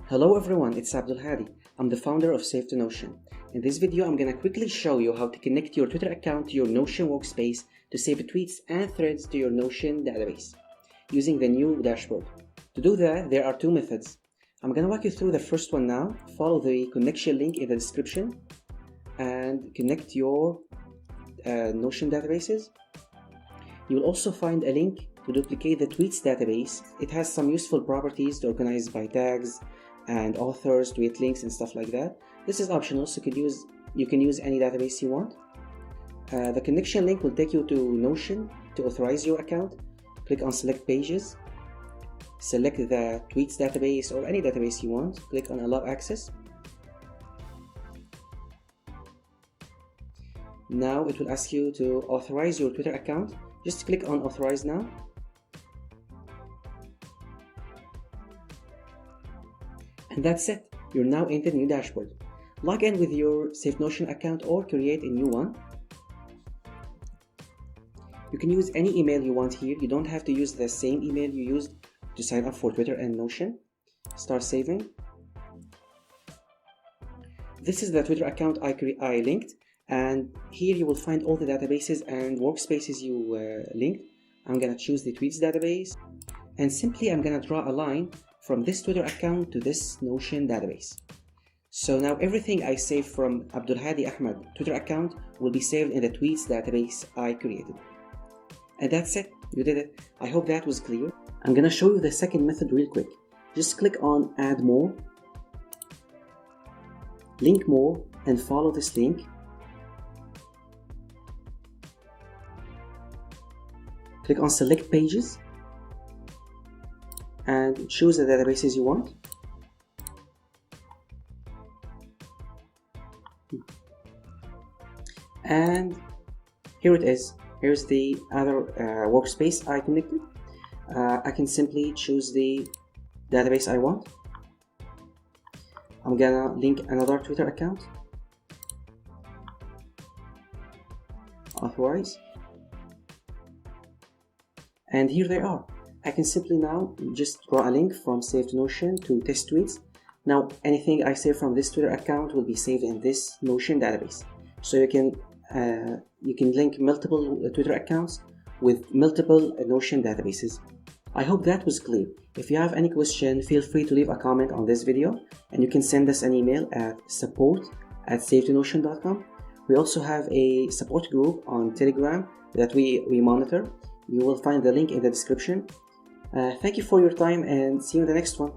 Hello everyone, it's Abdul Hadi. I'm the founder of Save to Notion. In this video, I'm gonna quickly show you how to connect your Twitter account to your Notion workspace to save tweets and threads to your Notion database using the new dashboard. To do that, there are two methods. I'm gonna walk you through the first one now. Follow the connection link in the description and connect your Notion databases. You will also find a link to duplicate the tweets database. It has some useful properties to organize by tags and authors, tweet links, and stuff like that. This is optional, so you can use any database you want. The connection link will take you to Notion to authorize your account. Click on select pages, select the tweets database or any database you want. Click on allow access. Now it will ask you to authorize your Twitter account. Just click on authorize now. And that's it. You're now in the new dashboard. Log in with your Save Notion account or create a new one. You can use any email you want here. You don't have to use the same email you used to sign up for Twitter and Notion. Start saving. This is the Twitter account I linked, and here you will find all the databases and workspaces you linked. I'm gonna choose the tweets database, and simply I'm gonna draw a line from this Twitter account to this Notion database. So now everything I saved from Abdul Hadi Ahmed Twitter account will be saved in the tweets database I created. And that's it, you did it. I hope that was clear. I'm gonna show you the second method real quick. Just click on add more, link more, and follow this link. Click on select pages and choose the databases you want. And here it is. Here's the other workspace I connected. I can simply choose the database I want. I'm gonna link another Twitter account. Authorize. And here they are. I can simply now just draw a link from Save to Notion to test tweets. Now anything I save from this Twitter account will be saved in this Notion database. So you can link multiple Twitter accounts with multiple Notion databases. I hope that was clear. If you have any question, feel free to leave a comment on this video, and you can send us an email at support@savetonotion.com. We also have a support group on Telegram that we monitor. You will find the link in the description. Thank you for your time, and see you in the next one.